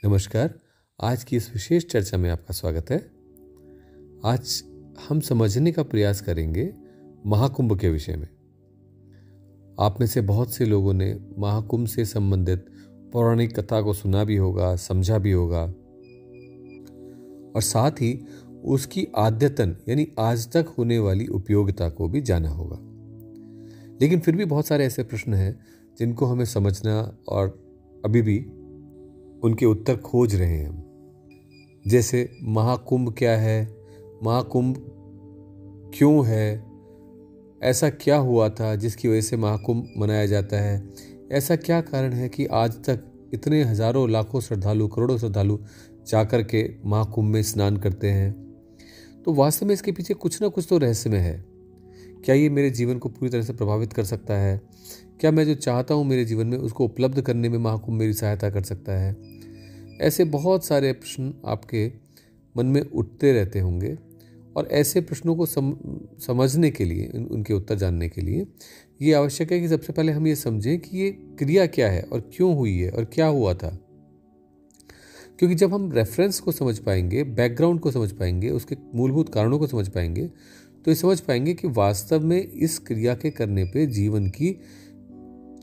नमस्कार। आज की इस विशेष चर्चा में आपका स्वागत है। आज हम समझने का प्रयास करेंगे महाकुंभ के विषय में। आप में से बहुत से लोगों ने महाकुंभ से संबंधित पौराणिक कथा को सुना भी होगा, समझा भी होगा और साथ ही उसकी आद्यतन यानी आज तक होने वाली उपयोगिता को भी जाना होगा। लेकिन फिर भी बहुत सारे ऐसे प्रश्न हैं जिनको हमें समझना और अभी भी उनके उत्तर खोज रहे हैं हम। जैसे महाकुंभ क्या है, महाकुंभ क्यों है, ऐसा क्या हुआ था जिसकी वजह से महाकुंभ मनाया जाता है, ऐसा क्या कारण है कि आज तक इतने हजारों लाखों श्रद्धालु, करोड़ों श्रद्धालु जाकर के महाकुंभ में स्नान करते हैं। तो वास्तव में इसके पीछे कुछ ना कुछ तो रहस्यमय है। क्या ये मेरे जीवन को पूरी तरह से प्रभावित कर सकता है? क्या मैं जो चाहता हूँ मेरे जीवन में उसको उपलब्ध करने में महाकुंभ मेरी सहायता कर सकता है? ऐसे बहुत सारे प्रश्न आपके मन में उठते रहते होंगे और ऐसे प्रश्नों को समझने के लिए, उनके उत्तर जानने के लिए ये आवश्यक है कि सबसे पहले हम ये समझें कि ये क्रिया क्या है और क्यों हुई है और क्या हुआ था। क्योंकि जब हम रेफरेंस को समझ पाएंगे, बैकग्राउंड को समझ पाएंगे, उसके मूलभूत कारणों को समझ पाएंगे, तो ये समझ पाएंगे कि वास्तव में इस क्रिया के करने पे जीवन की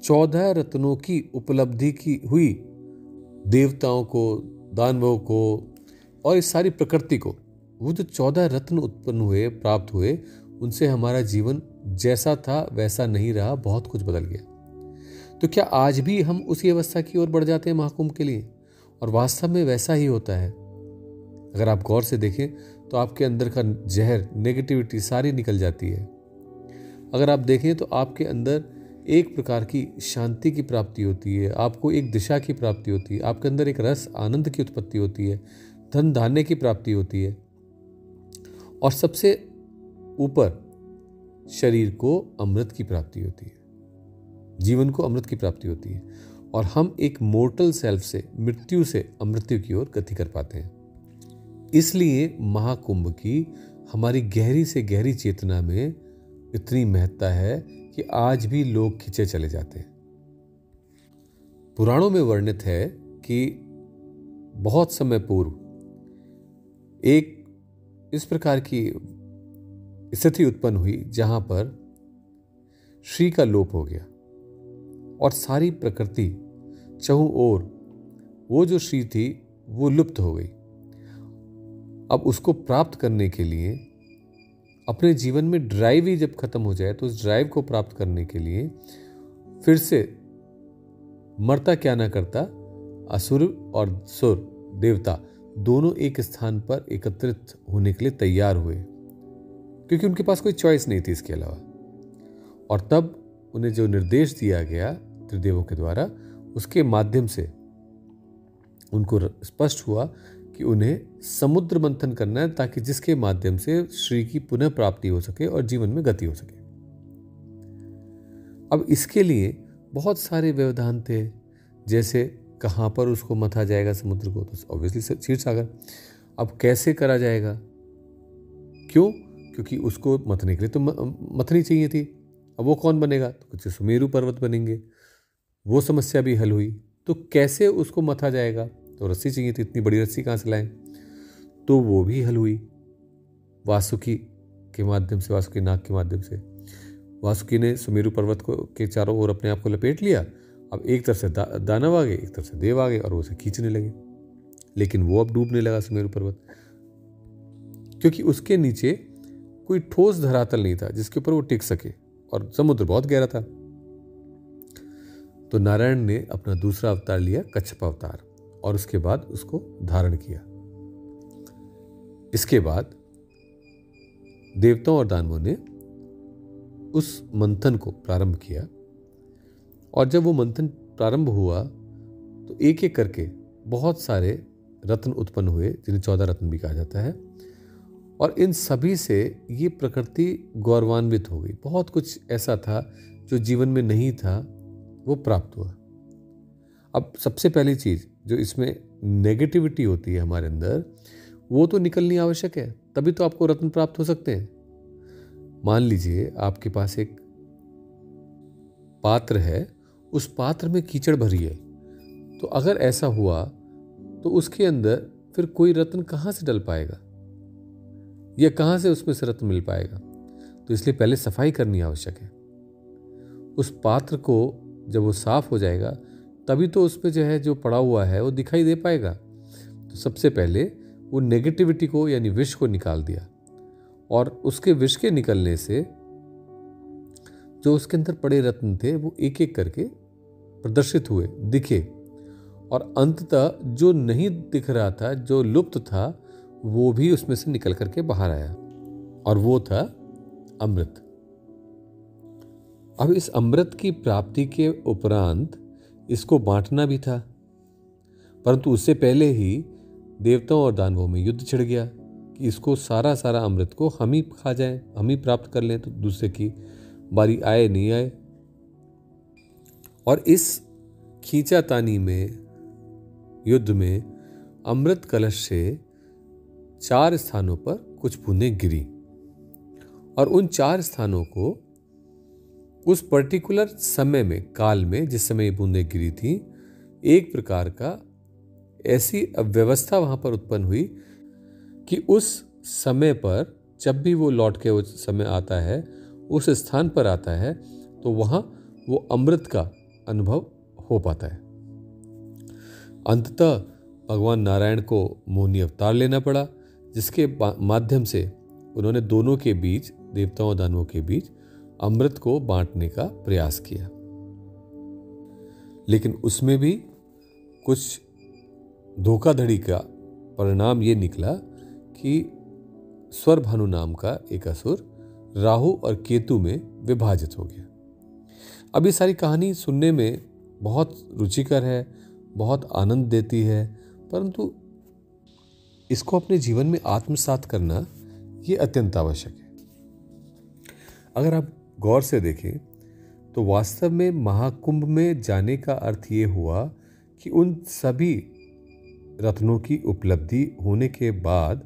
14 रत्नों की उपलब्धि की हुई। देवताओं को, दानवों को और इस सारी प्रकृति को, वो जो 14 रत्न उत्पन्न हुए, प्राप्त हुए, उनसे हमारा जीवन जैसा था वैसा नहीं रहा, बहुत कुछ बदल गया। तो क्या आज भी हम उसी अवस्था की ओर बढ़ जाते हैं महाकुंभ के लिए? और वास्तव में वैसा ही होता है। अगर आप गौर से देखें तो आपके अंदर का जहर, नेगेटिविटी सारी निकल जाती है। अगर आप देखें तो आपके अंदर एक प्रकार की शांति की प्राप्ति होती है, आपको एक दिशा की प्राप्ति होती है, आपके अंदर एक रस आनंद की उत्पत्ति होती है, धन धान्य की प्राप्ति होती है और सबसे ऊपर शरीर को अमृत की प्राप्ति होती है, जीवन को अमृत की प्राप्ति होती है और हम एक मोर्टल सेल्फ से, मृत्यु से अमृत्यु की ओर गति कर पाते हैं। इसलिए महाकुंभ की हमारी गहरी से गहरी चेतना में इतनी महत्ता है कि आज भी लोग खिंचे चले जाते हैं। पुराणों में वर्णित है कि बहुत समय पूर्व एक इस प्रकार की स्थिति उत्पन्न हुई जहां पर श्री का लोप हो गया और सारी प्रकृति चहुं ओर वो जो श्री थी वो लुप्त हो गई। अब उसको प्राप्त करने के लिए अपने जीवन में ड्राइव ही जब खत्म हो जाए तो उस ड्राइव को प्राप्त करने के लिए फिर से मरता क्या ना करता, असुर और सुर देवता दोनों एक स्थान पर एकत्रित होने के लिए तैयार हुए, क्योंकि उनके पास कोई चॉइस नहीं थी इसके अलावा। और तब उन्हें जो निर्देश दिया गया त्रिदेवों के द्वारा, उसके माध्यम से उनको स्पष्ट हुआ कि उन्हें समुद्र मंथन करना है, ताकि जिसके माध्यम से श्री की पुनः प्राप्ति हो सके और जीवन में गति हो सके। अब इसके लिए बहुत सारे व्यवधान थे, जैसे कहाँ पर उसको मथा जाएगा समुद्र को, तो ऑब्वियसली क्षीर सागर। अब कैसे करा जाएगा? क्यों? क्योंकि उसको मथने के लिए तो मथनी चाहिए थी। अब वो कौन बनेगा? तो कुछ सुमेरु पर्वत बनेंगे। वो समस्या भी हल हुई। तो कैसे उसको मथा जाएगा? तो रस्सी चाहिए थी, इतनी बड़ी रस्सी कहाँ से लाएं? तो वो भी हल हुई वासुकी के माध्यम से, वासुकी नाग के माध्यम से। वासुकी ने सुमेरु पर्वत को के चारों ओर अपने आप को लपेट लिया। अब एक तरफ से दानव आ गए, एक तरफ से देव आ गए और वो उसे खींचने लगे। लेकिन वो अब डूबने लगा सुमेरु पर्वत, क्योंकि उसके नीचे कोई ठोस धरातल नहीं था जिसके ऊपर वो टिक सके और समुद्र बहुत गहरा था। तो नारायण ने अपना दूसरा अवतार लिया, कच्छप अवतार, और उसके बाद उसको धारण किया। इसके बाद देवताओं और दानवों ने उस मंथन को प्रारंभ किया और जब वो मंथन प्रारंभ हुआ तो एक एक करके बहुत सारे रत्न उत्पन्न हुए, जिन्हें 14 रत्न भी कहा जाता है। और इन सभी से ये प्रकृति गौरवान्वित हो गई। बहुत कुछ ऐसा था जो जीवन में नहीं था, वो प्राप्त हुआ। अब सबसे पहली चीज जो इसमें नेगेटिविटी होती है हमारे अंदर, वो तो निकलनी आवश्यक है, तभी तो आपको रत्न प्राप्त हो सकते हैं। मान लीजिए आपके पास एक पात्र है, उस पात्र में कीचड़ भरी है, तो अगर ऐसा हुआ तो उसके अंदर फिर कोई रत्न कहाँ से डल पाएगा या कहाँ से उसमें से रत्न मिल पाएगा। तो इसलिए पहले सफाई करनी आवश्यक है। उस पात्र को जब वो साफ हो जाएगा तभी तो उसमें जो है जो पड़ा हुआ है वो दिखाई दे पाएगा। तो सबसे पहले वो नेगेटिविटी को यानी विष को निकाल दिया, और उसके विष के निकलने से जो उसके अंदर पड़े रत्न थे वो एक एक करके प्रदर्शित हुए, दिखे, और अंततः जो नहीं दिख रहा था, जो लुप्त था, वो भी उसमें से निकल करके बाहर आया, और वो था अमृत। अब इस अमृत की प्राप्ति के उपरांत इसको बांटना भी था, परंतु उससे पहले ही देवताओं और दानवों में युद्ध छिड़ गया कि इसको सारा अमृत को हम ही खा जाएं, हम ही प्राप्त कर लें, तो दूसरे की बारी आए नहीं आए। और इस खींचातानी में, युद्ध में, अमृत कलश से 4 स्थानों पर कुछ बूंदें गिरी, और उन 4 स्थानों को उस पर्टिकुलर समय में, काल में, जिस समय ये बूंदें गिरी थी, एक प्रकार का ऐसी व्यवस्था वहां पर उत्पन्न हुई कि उस समय पर जब भी वो लौट के उस समय आता है, उस स्थान पर आता है, तो वहां वो अमृत का अनुभव हो पाता है। अंततः भगवान नारायण को मोहिनी अवतार लेना पड़ा, जिसके माध्यम से उन्होंने दोनों के बीच, देवताओं और दानवों के बीच, अमृत को बांटने का प्रयास किया। लेकिन उसमें भी कुछ धोखाधड़ी का परिणाम ये निकला कि स्वरभानु नाम का एक असुर राहु और केतु में विभाजित हो गया। अब ये सारी कहानी सुनने में बहुत रुचिकर है, बहुत आनंद देती है, परंतु इसको अपने जीवन में आत्मसात करना ये अत्यंत आवश्यक है। अगर आप गौर से देखें तो वास्तव में महाकुंभ में जाने का अर्थ ये हुआ कि उन सभी रत्नों की उपलब्धि होने के बाद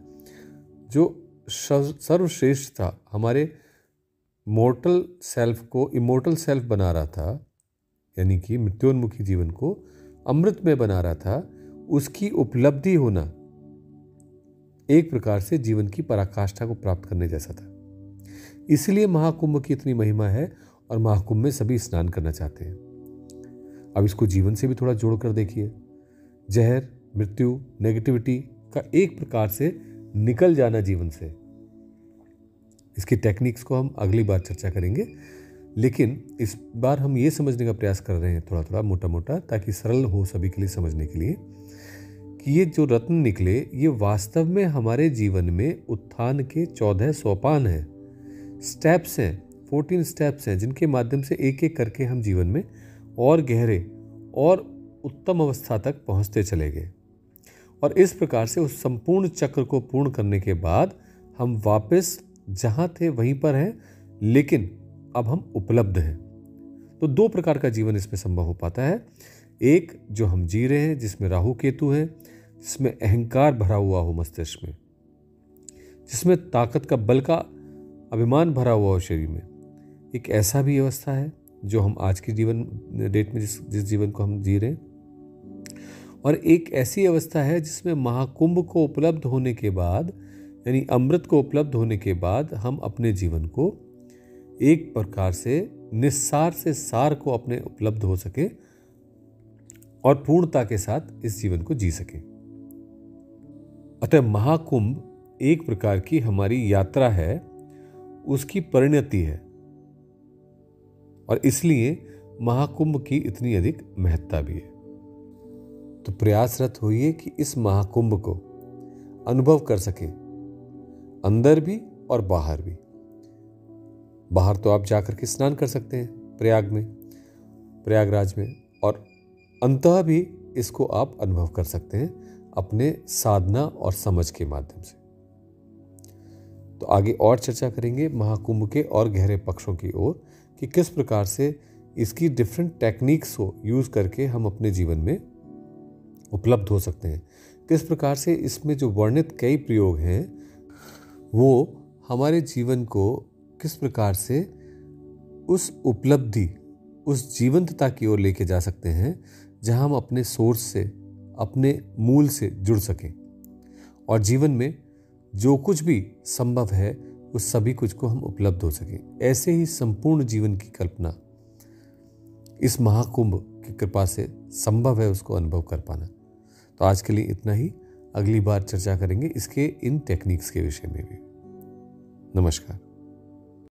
जो सर्वश्रेष्ठ था, हमारे मोर्टल सेल्फ को इमोर्टल सेल्फ बना रहा था, यानी कि मृत्योन्मुखी जीवन को अमृत में बना रहा था, उसकी उपलब्धि होना एक प्रकार से जीवन की पराकाष्ठा को प्राप्त करने जैसा था। इसलिए महाकुंभ की इतनी महिमा है, और महाकुंभ में सभी स्नान करना चाहते हैं। अब इसको जीवन से भी थोड़ा जोड़कर देखिए। जहर, मृत्यु, नेगेटिविटी का एक प्रकार से निकल जाना जीवन से। इसकी टेक्निक्स को हम अगली बार चर्चा करेंगे, लेकिन इस बार हम ये समझने का प्रयास कर रहे हैं थोड़ा थोड़ा, मोटा मोटा, ताकि सरल हो सभी के लिए समझने के लिए, कि ये जो रत्न निकले ये वास्तव में हमारे जीवन में उत्थान के 14 सोपान हैं, स्टेप्स हैं, 14 स्टेप्स हैं, जिनके माध्यम से एक एक करके हम जीवन में और गहरे और उत्तम अवस्था तक पहुंचते चले गए। और इस प्रकार से उस संपूर्ण चक्र को पूर्ण करने के बाद हम वापस जहां थे वहीं पर हैं, लेकिन अब हम उपलब्ध हैं। तो 2 प्रकार का जीवन इसमें संभव हो पाता है। एक जो हम जी रहे हैं, जिसमें राहु केतु है, जिसमें अहंकार भरा हुआ हो मस्तिष्क में, जिसमें ताकत का, बल का अभिमान भरा हुआ हो शरीर में। एक ऐसा भी अवस्था है जो हम आज की जीवन डेट में जिस जीवन को हम जी रहे हैं। और एक ऐसी अवस्था है जिसमें महाकुंभ को उपलब्ध होने के बाद, यानी अमृत को उपलब्ध होने के बाद, हम अपने जीवन को एक प्रकार से निस्सार से सार को अपने उपलब्ध हो सके और पूर्णता के साथ इस जीवन को जी सके। अतः महाकुंभ एक प्रकार की हमारी यात्रा है, उसकी परिणति है, और इसलिए महाकुंभ की इतनी अधिक महत्ता भी है। तो प्रयासरत होइए कि इस महाकुंभ को अनुभव कर सके, अंदर भी और बाहर भी। बाहर तो आप जाकर के स्नान कर सकते हैं प्रयागराज में, और अंततः भी इसको आप अनुभव कर सकते हैं अपने साधना और समझ के माध्यम से। तो आगे और चर्चा करेंगे महाकुंभ के और गहरे पक्षों की ओर, कि किस प्रकार से इसकी डिफरेंट टेक्निक्स को यूज़ करके हम अपने जीवन में उपलब्ध हो सकते हैं। किस प्रकार से इसमें जो वर्णित कई प्रयोग हैं वो हमारे जीवन को किस प्रकार से उस उपलब्धि, उस जीवंतता की ओर लेके जा सकते हैं, जहां हम अपने सोर्स से, अपने मूल से जुड़ सकें और जीवन में जो कुछ भी संभव है उस सभी कुछ को हम उपलब्ध हो सकें। ऐसे ही संपूर्ण जीवन की कल्पना इस महाकुंभ की कृपा से संभव है उसको अनुभव कर पाना। तो आज के लिए इतना ही। अगली बार चर्चा करेंगे इसके इन टेक्निक्स के विषय में भी। नमस्कार।